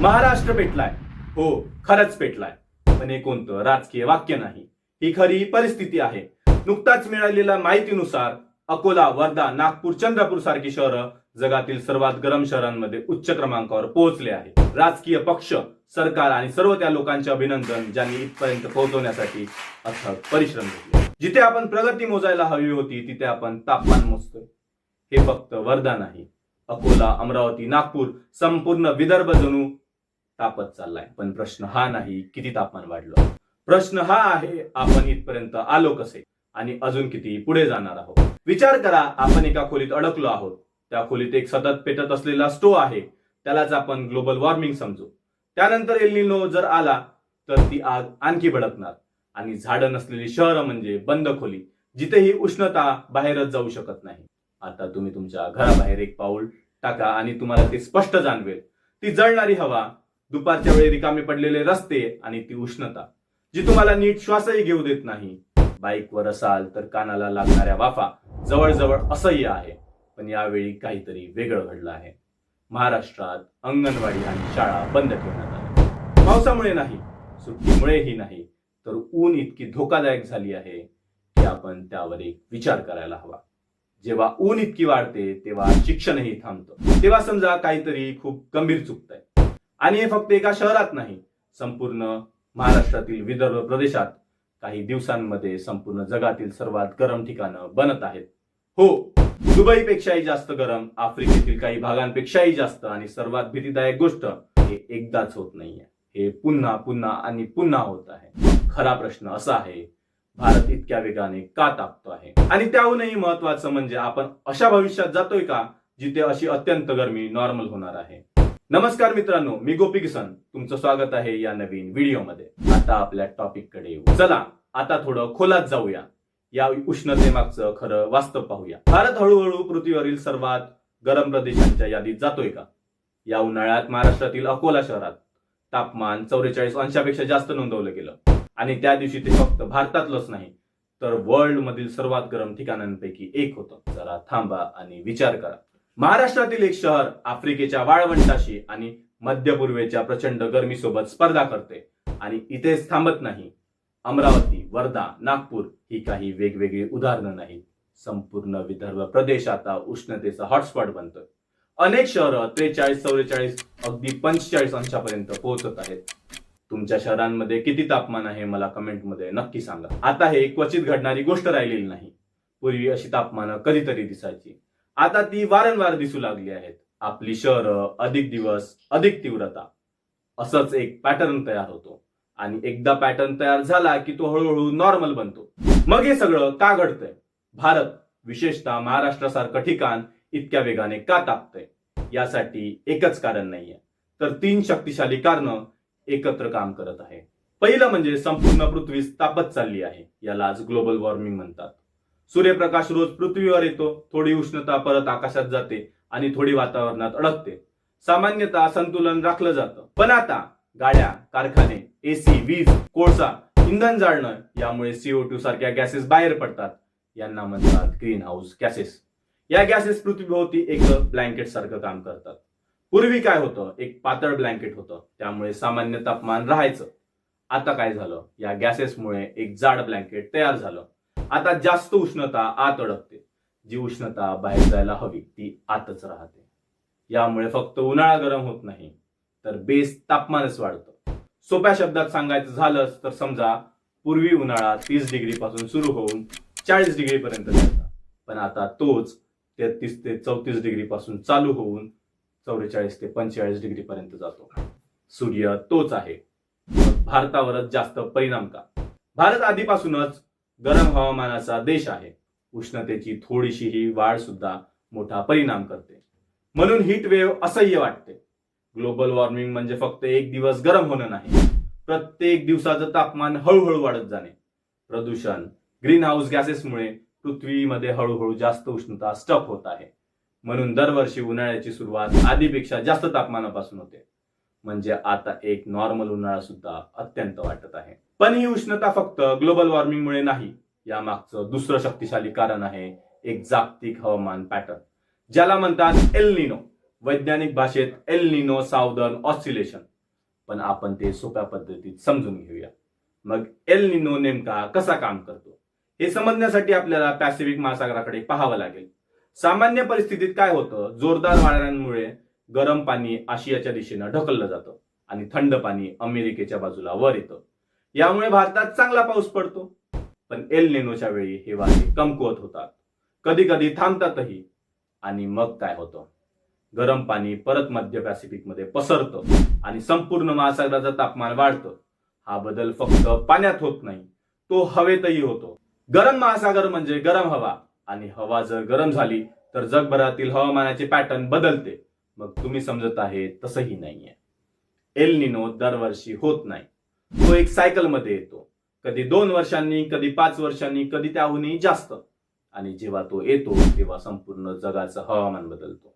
महाराष्ट्र पेटलाय. हो, खरंच पेटलाय. पण हे कोणतं राजकीय वाक्य नाही, ही खरी परिस्थिती आहे. नुकताच मिळालेल्या माहितीनुसार अकोला, वर्धा, नागपूर, चंद्रपूर सारखी शहरं जगातील सर्वात गरम शहरांमध्ये उच्च क्रमांकावर पोहोचले आहे. राजकीय पक्ष, सरकार आणि सर्व त्या लोकांचे अभिनंदन ज्यांनी इथपर्यंत पोहोचवण्यासाठी अथक परिश्रम घेतले. जिथे आपण प्रगती मोजायला हवी होती तिथे आपण तापमान मोजतोय. हे फक्त वर्धा नाही, अकोला, अमरावती, नागपूर, संपूर्ण विदर्भ जणू तापत चाललाय. पण प्रश्न हा नाही किती तापमान वाढलं, प्रश्न हा आहे आपण इथपर्यंत आलो कसे आणि अजून किती पुढे जाणार आहोत. विचार करा, आपण एका खोलीत अडकलो आहोत. त्या खोलीत एक सतत पेटत असलेला स्टोव्ह आहे, त्यालाच आपण ग्लोबल वॉर्मिंग समजू. त्यानंतर एल निनो जर आला तर ती आग आणखी भडकणार. आणि झाडं नसलेली शहरं म्हणजे बंद खोली, जिथे ही उष्णता बाहेरच जाऊ शकत नाही. आता तुम्ही तुमच्या घराबाहेर एक पाऊल टाका आणि तुम्हाला ते स्पष्ट जाणवेल. ती जळणारी हवा, दुपारच्या वेळी रिकामे पडलेले रस्ते आणि ती उष्णता जी तुम्हाला नीट श्वासही घेऊ देत नाही. बाईकवर असाल तर कानाला लागणाऱ्या वाफा जवळजवळ असह्य आहे. पण यावेळी काहीतरी वेगळं घडलं आहे. महाराष्ट्रात अंगणवाडी आणि शाळा बंद ठेवण्यात आल्या. पावसामुळे नाही, सुट्टीमुळेही नाही, तर ऊन इतकी धोकादायक झाली आहे की आपण त्यावर एक विचार करायला हवा. जेव्हा ऊन इतकी वाढते तेव्हा शिक्षणही थांबतं. तेव्हा समजा काहीतरी खूप गंभीर चुकतंय. आणि हे फक्त एका शहरात नाही, संपूर्ण महाराष्ट्रातील विदर्भ प्रदेशात काही दिवसांमध्ये संपूर्ण जगातील सर्वात गरम ठिकाणं बनत आहेत. हो, दुबईपेक्षाही जास्त गरम, आफ्रिकेतील काही भागांपेक्षाही जास्त, आणि सर्वात भीतीदायक गोष्ट, हे एकदाच होत नाहीये, हे पुन्हा पुन्हा आणि पुन्हा होत आहे. खरा प्रश्न असा आहे, भारत इतक्या वेगाने का तापतो आहे? आणि त्याहूनही महत्वाचं म्हणजे आपण अशा भविष्यात जातोय का जिथे अशी अत्यंत गरमी नॉर्मल होणार आहे? नमस्कार मित्रांनो, मी गोपी किसन, तुमचं स्वागत आहे या नवीन व्हिडिओमध्ये. आता आपल्या टॉपिक कडे येऊ. चला आता थोडं खोलात जाऊया, या उष्णतेमागचं खरं वास्तव पाहूया. भारत हळूहळू पृथ्वीवरील सर्वात गरम प्रदेशांच्या यादीत जातोय का? या उन्हाळ्यात महाराष्ट्रातील अकोला शहरात तापमान 44 अंशापेक्षा जास्त नोंदवलं गेलं. आणि त्या दिवशी ते फक्त भारतातलंच नाही तर वर्ल्ड मधील सर्वात गरम ठिकाणांपैकी एक होतं. जरा थांबा आणि विचार करा. महाराष्ट्रातील एक शहर आफ्रिकेच्या वाळवंटाशी आणि मध्य पूर्वेच्या प्रचंड गरमीसोबत स्पर्धा करते. आणि इथेच थांबत नाही. अमरावती, वर्धा, नागपूर ही काही वेगवेगळी उदाहरणं नाहीत. संपूर्ण विदर्भ प्रदेश आता उष्णतेचा हॉटस्पॉट बनतोय. अनेक शहरं 43, 44, अगदी 45 अंशापर्यंत पोहोचत आहेत. तुमच्या शहरांमध्ये किती तापमान आहे मला कमेंटमध्ये नक्की सांगा. आता हे क्वचित घडणारी गोष्ट राहिलेली नाही. पूर्वी अशी तापमानं कधीतरी दिसायची, आता ती वारंवार दिसू लागली आहेत. आपली शहरं अधिक दिवस अधिक तीव्रता, असंच एक पॅटर्न तयार होतो. आणि एकदा पॅटर्न तयार झाला की तो हळूहळू नॉर्मल बनतो. मग हे सगळं का घडतंय? भारत, विशेषतः महाराष्ट्रासारखं ठिकाण इतक्या वेगाने का तापतंय? यासाठी एकच कारण नाहीये, तर 3 शक्तिशाली कारणं एकत्र काम करत आहे. पहिलं म्हणजे संपूर्ण पृथ्वी तापत चालली आहे. यालाच ग्लोबल वॉर्मिंग म्हणतात. सूर्यप्रकाश रोज पृथ्वीवर येतो, थोडी उष्णता परत आकाशात जाते आणि थोडी वातावरणात अडकते. सामान्यतः संतुलन राखलं जातं. पण आता गाड्या, कारखाने, एसी, वीज, कोळसा, इंधन जाळणं यामुळे CO2 सारख्या गॅसेस बाहेर पडतात. यांना म्हणतात ग्रीन हाऊस गॅसेस. या गॅसेस पृथ्वीभोवती एक ब्लँकेट सारखं काम करतात. पूर्वी काय होतं, एक पातळ ब्लँकेट होतं, त्यामुळे सामान्य तापमान राहायचं. आता काय झालं, या गॅसेसमुळे एक जाड ब्लँकेट तयार झालं. आता जास्त उष्णता आत अडकते. जी उष्णता बाहेर जायला हवी ती आतच राहते. यामुळे फक्त उन्हाळा गरम होत नाही, तर बेस तापमानच वाढतं. सोप्या शब्दात सांगायचं झालंच तर समजा पूर्वी उन्हाळा 30 डिग्री पासून सुरू होऊन 40 डिग्री पर्यंत जायचा. पण आता तोच 33 ते 34 डिग्री पासून चालू होऊन 44 ते 45 डिग्री पर्यंत जातो. सूर्य तोच आहे. भारतावरच जास्त परिणाम का? भारत आधीपासूनच गरम हवामानाचा देश आहे. उष्णतेची थोडीशीही वाढ सुद्धा मोठा परिणाम करते. म्हणून हीट वेव्ह असह्य वाटते. ग्लोबल वॉर्मिंग म्हणजे फक्त एक दिवस गरम होणं नाही, प्रत्येक दिवसाचं तापमान हळूहळू वाढत जाणे. प्रदूषण, ग्रीन हाऊस गॅसेसमुळे पृथ्वीमध्ये हळूहळू जास्त उष्णता स्टक होत आहे. म्हणून दरवर्षी उन्हाळ्याची सुरुवात आधीपेक्षा जास्त तापमानापासून होते. म्हणजे आता एक नॉर्मल उन्हाळा सुद्धा अत्यंत वाटत आहे. पण ही उष्णता फक्त ग्लोबल वॉर्मिंगमुळे नाही. यामागचं दुसरं शक्तिशाली कारण आहे एक जागतिक हवामान पॅटर्न, ज्याला म्हणतात एल निनो. वैज्ञानिक भाषेत एल निनो साऊदर्न ऑस्सिलेशन. पण आपण ते सोप्या पद्धतीत समजून घेऊया. मग एल निनो नेमका कसा काम करतो हे समजण्यासाठी आपल्याला पॅसिफिक महासागराकडे पाहावं लागेल. सामान्य परिस्थितीत काय होतं, जोरदार वाऱ्यांमुळे गरम पाणी आशियाच्या दिशेनं ढकललं जातं आणि थंड पाणी अमेरिकेच्या बाजूला वर येतं. यामुळे भारतात चांगला पाऊस पडतो. पण एल निनोच्या वेळी हे वारे कमकुवत होतात, कधी कधी थांबतातही. आणि मग काय होतं, गरम पाणी परत मध्य पॅसिफिक मध्ये पसरतं आणि संपूर्ण महासागराचं तापमान वाढतं. हा बदल फक्त पाण्यात होत नाही, तो हवेतही होतो. गरम महासागर म्हणजे गरम हवा, आणि हवा जर गरम झाली तर जगभरातील हवामानाचे पॅटर्न बदलते. मग तुम्ही समजत आहे तसंही नाहीये. एल निनो दरवर्षी होत नाही, तो एक सायकल मध्ये येतो. कधी 2 वर्षांनी, कधी 5 वर्षांनी, कधी त्याहूनही जास्त. आणि जेव्हा तो येतो तेव्हा संपूर्ण जगाचं हवामान बदलतो.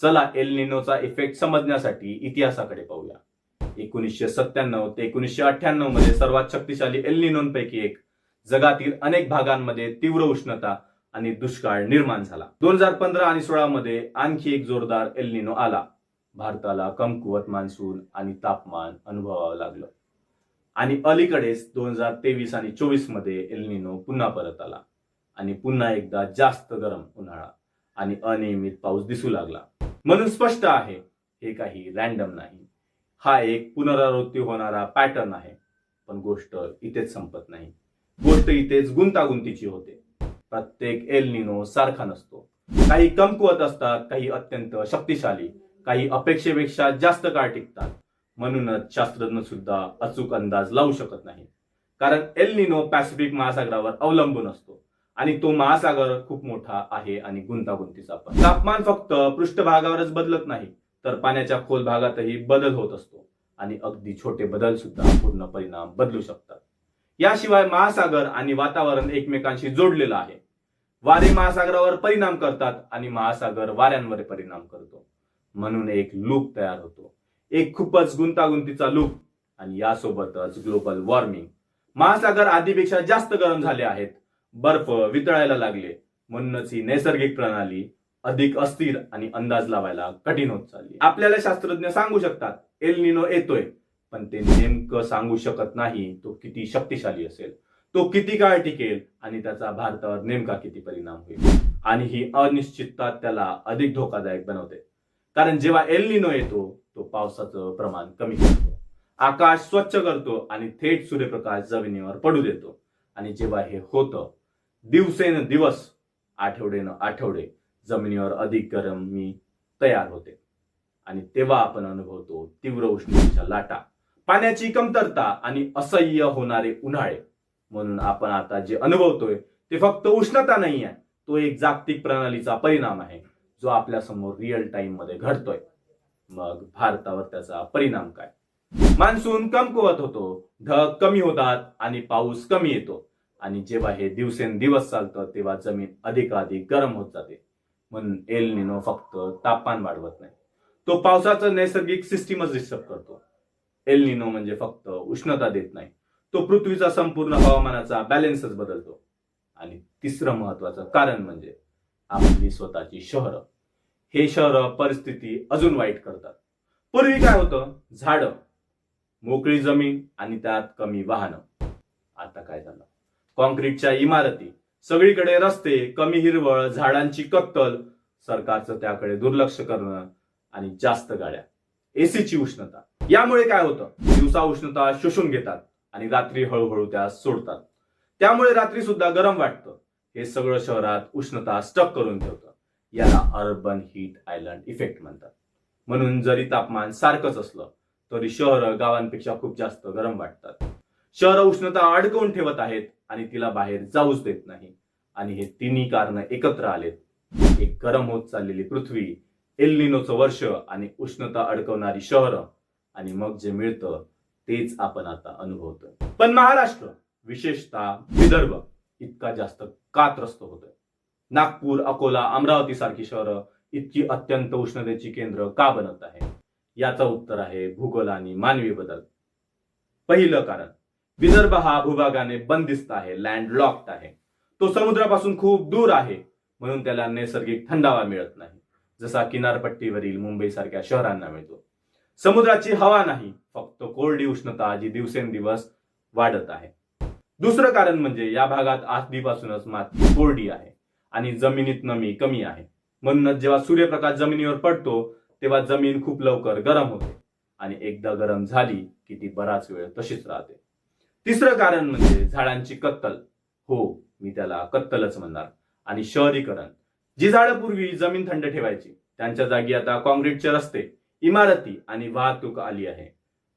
चला एल निनोचा इफेक्ट समजण्यासाठी इतिहासाकडे पाहूया. 1997 ते 1998 मध्ये सर्वात शक्तिशाली एल निनोंपैकी एक जगातील अनेक भागांमध्ये तीव्र उष्णता आणि दुष्काळ निर्माण झाला. 2015 आणि 16 मध्ये आणखी एक जोरदार एल निनो आला. भारताला कमकुवत मान्सून आणि तापमान अनुभवावं लागलं. आणि अलीकडेच 2023 आणि 24 मध्ये एल निनो पुन्हा परत आला आणि पुन्हा एकदा जास्त गरम उन्हाळा आणि अनियमित पाऊस दिसू लागला. म्हणून स्पष्ट आहे, हे काही रॅन्डम नाही. हा एक पुनरावृत्ती होणारा पॅटर्न आहे. पण गोष्ट इथेच संपत नाही. गोष्ट इथेच गुंतागुंतीची होते. प्रत्येक एल निनो सारखा नसतो. काही कमकुवत असतात, काही अत्यंत शक्तिशाली, काही अपेक्षेपेक्षा जास्त काळ टिकतात. म्हणूनच शास्त्रज्ञ सुद्धा अचूक अंदाज लावू शकत नाही. कारण एल निनो पॅसिफिक महासागरावर अवलंबून असतो आणि तो महासागर खूप मोठा आहे आणि गुंतागुंतीचा पण. तापमान फक्त पृष्ठभागावरच बदलत नाही, तर पाण्याच्या खोल भागातही बदल होत असतो आणि अगदी छोटे बदल सुद्धा पूर्ण परिणाम बदलू शकतात. याशिवाय महासागर आणि वातावरण एकमेकांशी जोडलेलं आहे. वारे महासागरावर परिणाम करतात आणि महासागर वाऱ्यांवर परिणाम करतो. म्हणून एक लूप तयार होतो, एक खूपच गुंतागुंतीचा लूप. आणि यासोबतच ग्लोबल वॉर्मिंग. महासागर आधीपेक्षा जास्त गरम झाले आहेत, बर्फ वितळायला लागले. म्हणूनच ही नैसर्गिक प्रणाली अधिक अस्थिर आणि अंदाज लावायला कठीण होत चालली. आपल्याला शास्त्रज्ञ सांगू शकतात एल निनो येतोय, पण ते नेमकं सांगू शकत नाही तो किती शक्तिशाली असेल, तो किती काळ टिकेल आणि त्याचा भारतावर नेमका किती परिणाम होईल. आणि ही अनिश्चितता त्याला अधिक धोकादायक बनवते. कारण जेव्हा एल निनो येतो तो पावसाचं प्रमाण कमी करतो, आकाश स्वच्छ करतो आणि थेट सूर्यप्रकाश जमिनीवर पडू देतो. आणि जेव्हा हे होतं, दिवसेंदिवस, आठवडेनं आठवडे जमिनीवर अधिक गरमी तयार होते. आणि तेव्हा आपण अनुभवतो तीव्र उष्णतेच्या लाटा, पाण्याची कमतरता आणि असह्य होणारे उन्हाळे. म्हणून आपण आता जे अनुभवतोय ते फक्त उष्णता नाही आहे, तो एक जागतिक प्रणालीचा परिणाम आहे जो आपल्या समोर रिअल टाइम मध्ये घडतोय. मग भारतावर त्याचा परिणाम काय? मान्सून कमकुवत होतो, ढग कमी होतात आणि पाऊस कमी येतो. आणि जेव्हा हे दिवसेंदिवस चालतं तेव्हा जमीन अधिकाधिक गरम होत जाते. म्हणून एल निनो फक्त तापमान वाढवत नाही, तो पावसाचं नैसर्गिक सिस्टीमच डिस्टर्ब करतो. एल निनो म्हणजे फक्त उष्णता देत नाही, तो पृथ्वीचा संपूर्ण हवामानाचा बॅलन्सच बदलतो. आणि तिसरं महत्वाचं कारण म्हणजे आपली स्वतःची शहरं. हे शहरं परिस्थिती अजून वाईट करतात. पूर्वी काय होतं, झाडं, मोकळी जमीन आणि त्यात कमी वाहनं. आता काय झालं, कॉन्क्रीटच्या इमारती, सगळीकडे रस्ते, कमी हिरवळ, झाडांची कत्तल, सरकारचं त्याकडे दुर्लक्ष करणं आणि जास्त गाड्या, एसीची उष्णता. यामुळे काय होतं, दिवसा उष्णता शोषून घेतात आणि रात्री हळूहळू त्या सोडतात. त्यामुळे रात्री सुद्धा गरम वाटतं. हे सगळं शहरात उष्णता स्टक करून ठेवतं. याला अर्बन हीट आयलंड इफेक्ट म्हणतात. म्हणून जरी तापमान सारखंच असलं तरी शहरं गावांपेक्षा खूप जास्त गरम वाटतात. शहरं उष्णता अडकवून ठेवत आहेत आणि तिला बाहेर जाऊच देत नाही. आणि हे तिन्ही कारण एकत्र आलेत. एक गरम होत चाललेली पृथ्वी, एल निनोचं वर्ष आणि उष्णता अडकवणारी शहरं. आणि मग जे मिळतं तेच आपण आता अनुभवतोय. पण महाराष्ट्र, विशेषतः विदर्भ, इतका जास्त का त्रस्त होतोय? नागपूर, अकोला, अमरावती सारखी शहरं इतकी अत्यंत उष्णतेची केंद्र का बनत आहे? याचं उत्तर आहे भूगोल आणि मानवी बदल. पहिलं कारण, विदर्भ हा भूभागाने बंदिस्त आहे, लँडलॉक्ड आहे. तो समुद्रापासून खूप दूर आहे, म्हणून त्याला नैसर्गिक थंडावा मिळत नाही. जसा किनारपट्टीवरील मुंबई सारख्या शहरांना मिळतो. समुद्राची हवा नाही, फक्त कोरडी उष्णता जी दिवसेंदिवस वाढत आहे. दुसरं कारण म्हणजे या भागात आधीपासूनच माती कोरडी आहे आणि जमिनीत नमी कमी आहे. म्हणूनच जेव्हा सूर्यप्रकाश जमिनीवर पडतो तेव्हा जमीन खूप लवकर गरम होते आणि एकदा गरम झाली की ती बराच वेळ तशीच राहते. तिसरं कारण म्हणजे झाडांची कत्तल. हो, मी त्याला कत्तलच म्हणणार. आणि शहरीकरण. जी झाडं पूर्वी जमीन थंड ठेवायची त्यांच्या जागी आता काँक्रीटचे रस्ते, इमारती आणि वाहतूक आली आहे.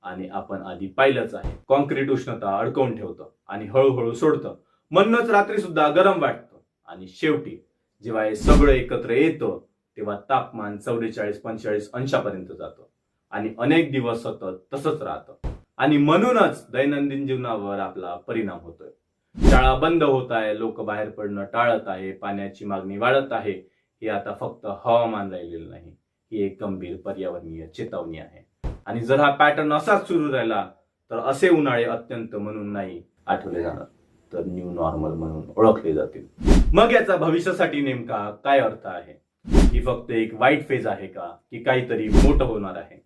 आणि आपण आधी पाहिलंच आहे, काँक्रीट उष्णता अडकवून ठेवतं आणि हळूहळू सोडतं. म्हणूनच रात्री सुद्धा गरम वाटतं. आणि शेवटी जेव्हा हे सगळं एकत्र येतं तेव्हा तापमान 44-45 अंशापर्यंत जातं आणि अनेक दिवस सतत तसंच राहतं. आणि म्हणूनच दैनंदिन जीवनावर आपला परिणाम होतोय. शाळा बंद होत आहे, लोक बाहेर पडणं टाळत आहे, पाण्याची मागणी वाढत आहे. हे आता फक्त हवामान राहिलेलं नाही, ही एक गंभीर पर्यावरणीय चेतावणी आहे. आणि जर हा पॅटर्न असाच सुरू राहिला तर असे उन्हाळे अत्यंत म्हणून नाही आठवले जाणार, तर न्यू नॉर्मल म्हणून ओळखले जातील. मग याचा भविष्यासाठी नेमका काय अर्थ आहे? ही फक्त एक वाईट फेज आहे का, की काहीतरी मोठं होणार आहे?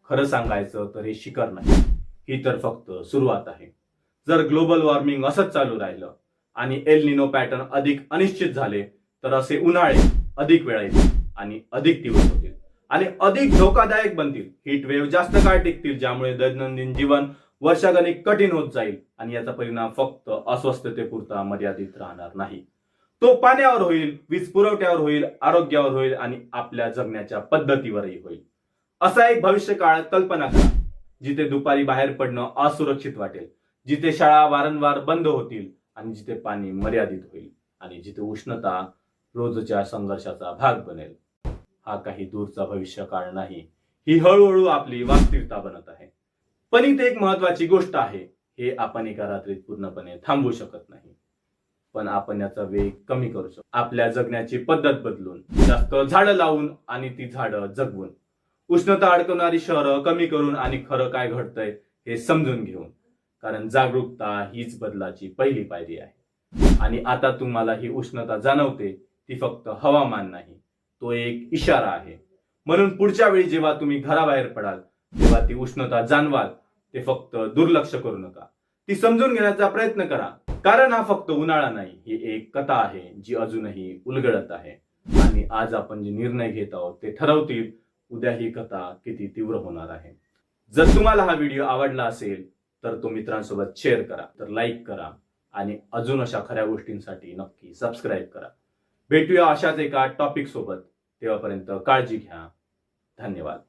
खरं सांगायचं तर हे शिखर नाही, ही तर फक्त सुरुवात आहे. जर ग्लोबल वॉर्मिंग असंच चालू राहिलं आणि एल निनो पॅटर्न अधिक अनिश्चित झाले तर असे उन्हाळे अधिक वेळा येतील आणि अधिक तीव्र होतील आणि अधिक धोकादायक बनतील. हीट वेव्ह जास्त काळ टिकतील, ज्यामुळे दैनंदिन जीवन वर्षागणिक कठीण होत जाईल आणि याचा परिणाम फक्त अस्वस्थतेपुरता मर्यादित राहणार नाही. तो पाण्यावर होईल, वीज पुरवठ्यावर होईल, आरोग्यावर होईल आणि आपल्या जगण्याच्या पद्धतीवरही होईल. असा एक भविष्य काळ कल्पना करा, जिथे दुपारी बाहेर पडणं असुरक्षित वाटेल, जिथे शाळा वारंवार बंद होतील आणि जिथे पाणी मर्यादित होईल आणि जिथे उष्णता रोजच्या संघर्षाचा भाग बनेल. हा काही दूरचा भविष्य काळ नाही, ही हळूहळू आपली वास्तविकता बनत आहे. पण इथे एक महत्वाची गोष्ट आहे, हे आपण एका रात्रीत पूर्णपणे थांबवू शकत नाही, पण आपण याचा वेग कमी करू शकतो. आपल्या जगण्याची पद्धत बदलून, जास्त झाडं लावून आणि ती झाडं जगवून, उष्णता अडकवणारी शहरं कमी करून आणि खरं काय घडतंय हे समजून घेऊन. कारण जागरूकता हीच बदलाची पहिली पायरी आहे. आणि आता तुम्हाला ही उष्णता जाणवते ती फक्त हवामान नाही, तो एक इशारा आहे. म्हणून पुढच्या वेळी जेव्हा तुम्ही घराबाहेर पडाल तेव्हा ती उष्णता जाणवाल, ते फक्त दुर्लक्ष करू नका, ती समजून घेण्याचा प्रयत्न करा. कारण हा फक्त उन्हाळा नाही, ही एक कथा आहे जी अजूनही उलगडत आहे. आणि आज आपण जे निर्णय घेत आहोत ते ठरवतील उद्या ही कथा किती तीव्र होणार आहे. जर तुम्हाला हा व्हिडिओ आवडला असेल तर तो मित्रांसोबत शेअर करा, तर लाईक करा आणि अजून अशा खऱ्या गोष्टींसाठी नक्की सबस्क्राईब करा. भेटूया अशाच एका टॉपिक सोबत. तेव्हापर्यंत काळजी घ्या. धन्यवाद.